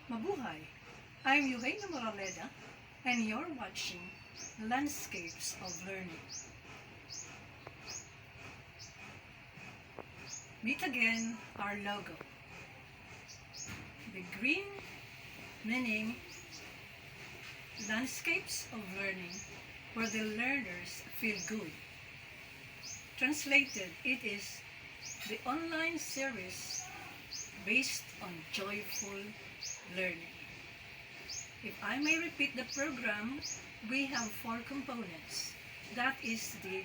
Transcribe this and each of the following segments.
Mabuhay! I'm Eugenia Moraleda and you're watching Landscapes of Learning. Meet again our logo. The green meaning Landscapes of Learning, where the learners feel good. Translated, it is the online series based on joyful learning. If I may repeat the program, we have four components. That is the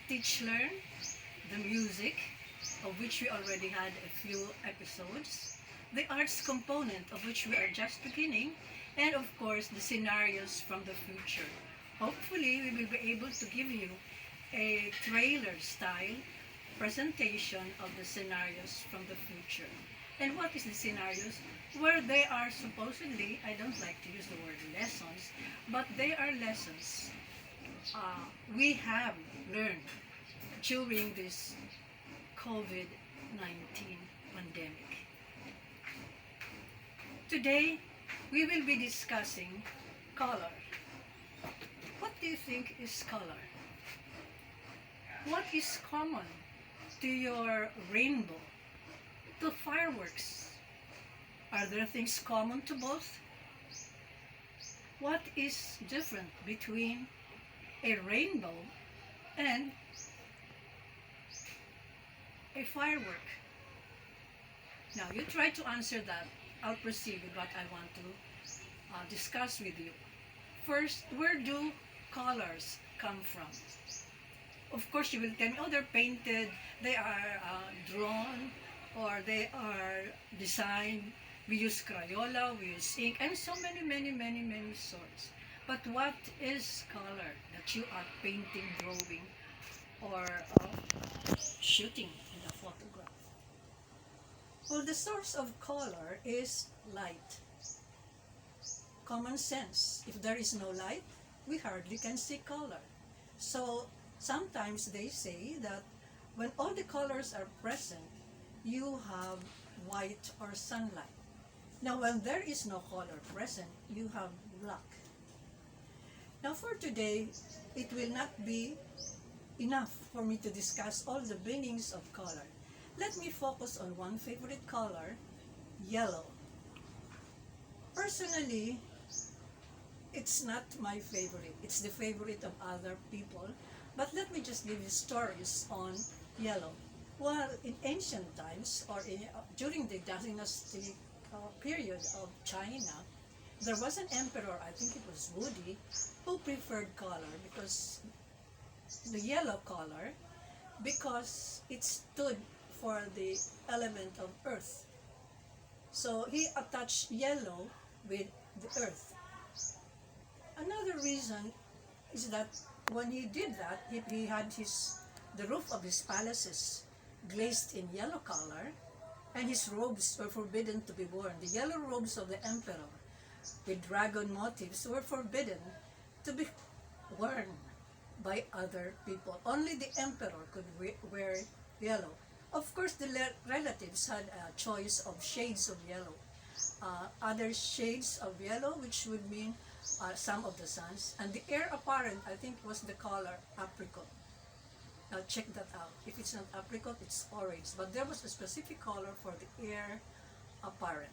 Teach Learn, the music, of which we already had a few episodes, the arts component, of which we are just beginning, and of course the scenarios from the future. Hopefully, we will be able to give you a trailer style presentation of the scenarios from the future. And what is the scenarios? Where they are supposedly, I don't like to use the word lessons, but they are lessons we have learned during this COVID-19 pandemic. Today, we will be discussing color. What do you think is color? What is common to your rainbow, to fireworks? Are there things common to both? What is different between a rainbow and a firework? Now, you try to answer that. I'll proceed with what I want to discuss with you. First, where do colors come from? Of course, you will tell me, oh, they're painted, they are drawn, or they are designed. We use Crayola, we use ink, and so many sorts. But what is color that you are painting, drawing, or shooting in a photograph? Well, the source of color is light. Common sense. If there is no light, we hardly can see color. So sometimes they say that when all the colors are present, you have white or sunlight. Now, when there is no color present, you have black. Now, for today, it will not be enough for me to discuss all the meanings of color. Let me focus on one favorite color, yellow. Personally, it's not my favorite. It's the favorite of other people. But let me just give you stories on yellow. Well, in ancient times, or during the dynastic period of China, there was an emperor, I think it was Wudi, who preferred color because the yellow color, because it stood for the element of earth. So he attached yellow with the earth. Another reason is that when he did that, he had the roof of his palaces glazed in yellow color, and his robes were forbidden to be worn. The yellow robes of the emperor with dragon motifs were forbidden to be worn by other people. Only the emperor could wear yellow. Of course, the relatives had a choice of shades of yellow. Other shades of yellow, which would mean some of the suns. And the heir apparent, I think, was the color apricot. Now check that out. If it's not apricot, it's orange. But there was a specific color for the heir apparent.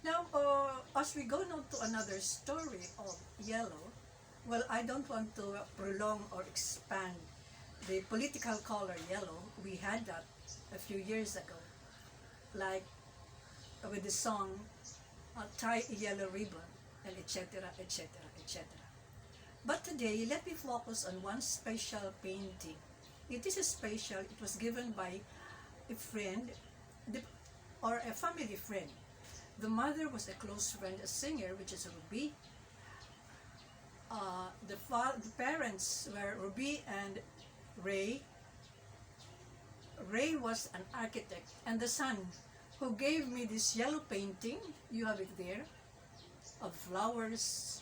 Now, as we go now to another story of yellow, well, I don't want to prolong or expand the political color yellow. We had that a few years ago, like with the song Tie a Yellow Ribbon, and etc., etc., etc. But today, let me focus on one special painting. It is a special, it was given by a friend, or a family friend. The mother was a close friend, a singer, which is Ruby. The parents were Ruby and Ray. Ray was an architect, and the son who gave me this yellow painting, you have it there, of flowers,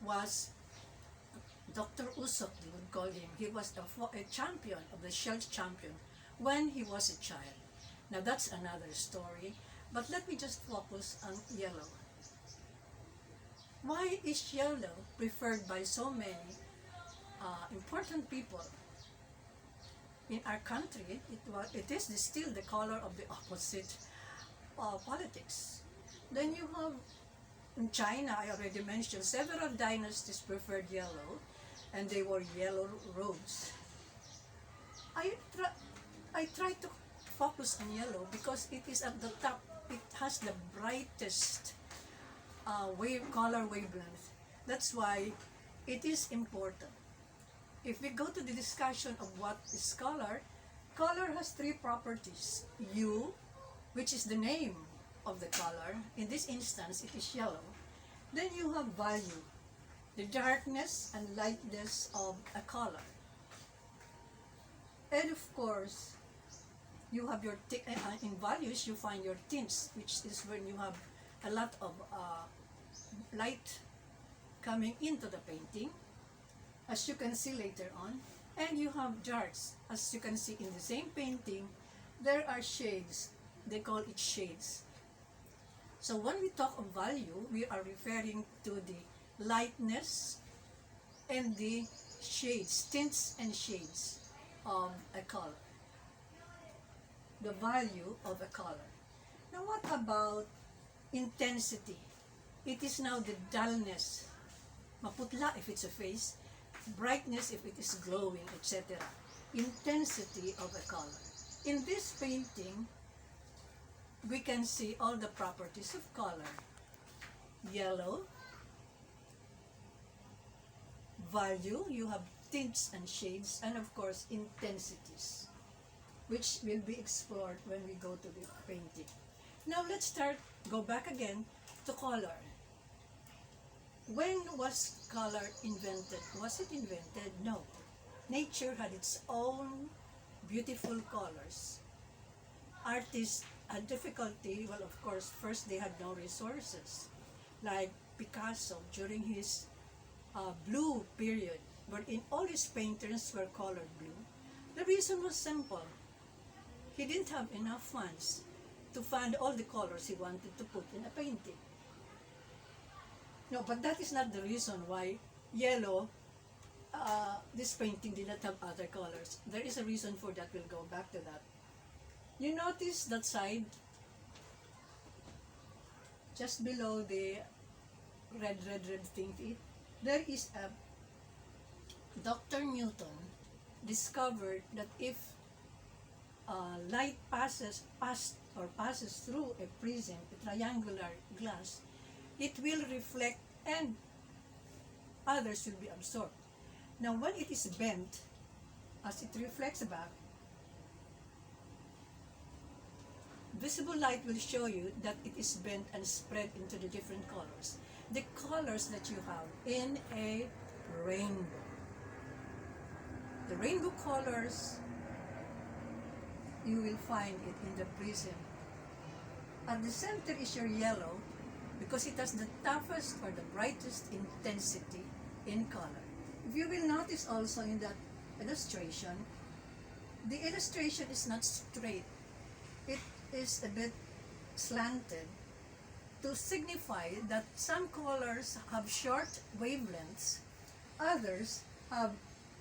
was Dr. Usop, they would call him. He was a champion of the Shell champion when he was a child. Now that's another story. But let me just focus on yellow. Why is yellow preferred by so many important people in our country? It is still the color of the opposite politics. Then you have in China, I already mentioned, several dynasties preferred yellow, and they wore yellow robes. I try, I try to focus on yellow because it is at the top. It has the brightest color wavelength. That's why it is important. If we go to the discussion of what is color, color has three properties. Hue, which is the name of the color. In this instance, it is yellow. Then you have value, the darkness and lightness of a color. And of course, you have your in values, you find your tints, which is when you have a lot of light coming into the painting, as you can see later on. And you have darks, as you can see in the same painting, there are shades. They call it shades. So when we talk of value, we are referring to the lightness and the shades, tints and shades of a color. The value of a color. Now what about intensity? It is now the dullness. Maputla if it's a face, brightness if it is glowing, etc. Intensity of a color. In this painting, we can see all the properties of color. Yellow, value, you have tints and shades, and of course intensities, which will be explored when we go to the painting. Now let's go back again to color. When was color invented? Was it invented? No. Nature had its own beautiful colors. Artists had difficulty, well, of course, first they had no resources. Like Picasso, during his blue period, wherein all his paintings were colored blue. The reason was simple. He didn't have enough funds to find all the colors he wanted to put in a painting. No, but that is not the reason why yellow, this painting did not have other colors. There is a reason for that. We'll go back to that. You notice that side, just below the red thingy, there is a Dr. Newton discovered that if light passes through a prism, a triangular glass, it will reflect and others will be absorbed. Now when it is bent, as it reflects back, visible light will show you that it is bent and spread into the different colors. The colors that you have in a rainbow. The rainbow colors, you will find it in the prism. At the center is your yellow because it has the toughest or the brightest intensity in color. If you will notice also in that illustration, the illustration is not straight. It is a bit slanted to signify that some colors have short wavelengths, others have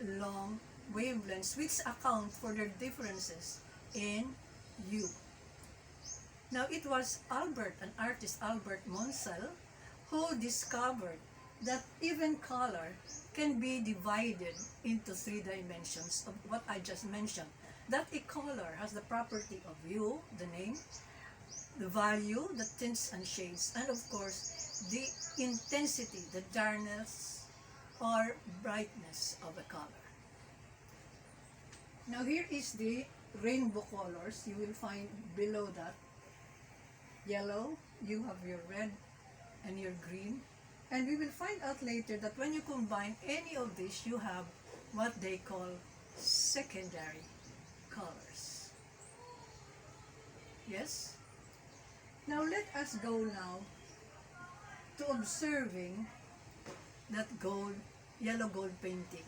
long wavelengths, which account for their differences in hue. Now it was an artist, Albert Monsell, who discovered that even color can be divided into three dimensions of what I just mentioned. That a color has the property of hue, the name, the value, the tints and shades, and of course, the intensity, the darkness or brightness of a color. Now here is the rainbow colors. You will find below that yellow, you have your red and your green. And we will find out later that when you combine any of these, you have what they call secondary colors. Yes? Now let us go now to observing that yellow gold painting.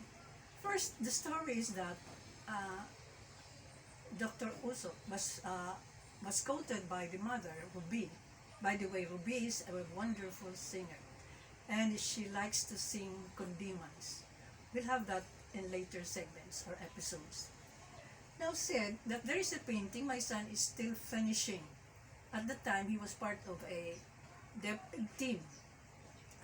First, the story is that Dr. Uso was was quoted by the mother, Ruby. By the way, Ruby is a wonderful singer, and she likes to sing kondimans. We'll have that in later segments or episodes. Now said that there is a painting my son is still finishing. At the time, he was part of a team.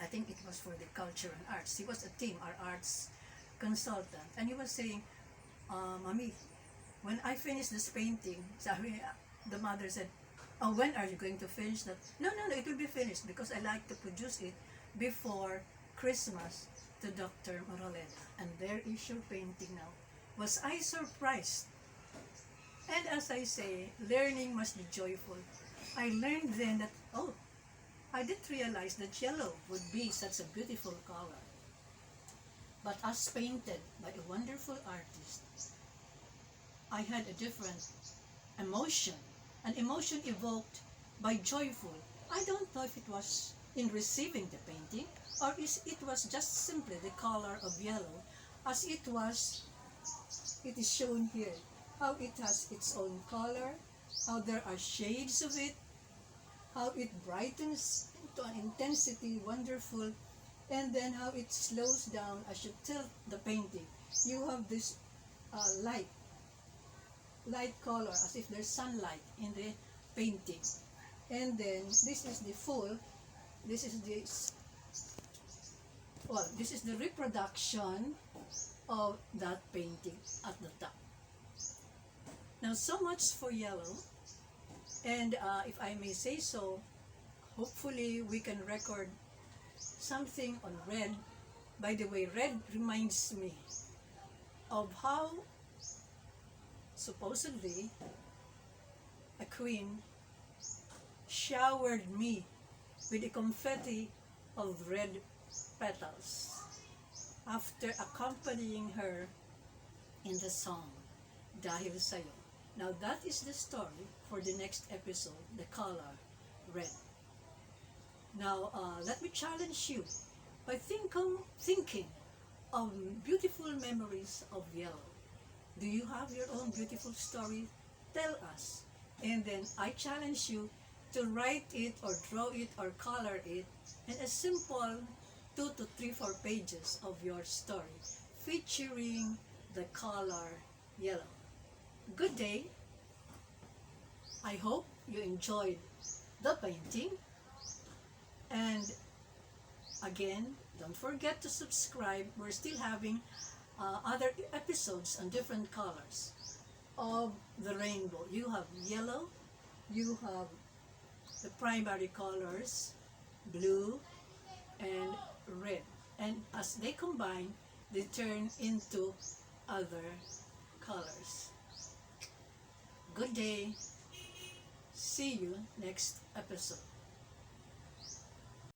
I think it was for the culture and arts. He was a team, our arts consultant. And he was saying, Mommy, when I finish this painting, the mother said, oh, when are you going to finish that? No, it will be finished because I like to produce it before Christmas to Dr. Moraleda. And there is your painting now. Was I surprised? And as I say, learning must be joyful. I learned then that, oh, I didn't realize that yellow would be such a beautiful color. But as painted by a wonderful artist, I had a different emotion, an emotion evoked by joyful. I don't know if it was in receiving the painting or it was just simply the color of yellow as it is shown here. How it has its own color, how there are shades of it, how it brightens into an intensity wonderful, and then how it slows down as you tilt the painting. You have this light color as if there's sunlight in the painting. And then this is the reproduction of that painting at the top. Now, so much for yellow, and if I may say so, hopefully we can record something on red. By the way, red reminds me of how supposedly a queen showered me with a confetti of red petals after accompanying her in the song, Dahil Sa'yo. Now that is the story for the next episode, the color red. Now let me challenge you by thinking of beautiful memories of yellow. Do you have your own beautiful story? Tell us. And then I challenge you to write it or draw it or color it in a simple 2 to 3, 4 pages of your story featuring the color yellow. Good day. I hope you enjoyed the painting. And again, don't forget to subscribe. We're still having other episodes on different colors of the rainbow. You have yellow, you have the primary colors, blue and red. And as they combine, they turn into other colors. Good day. See you next episode.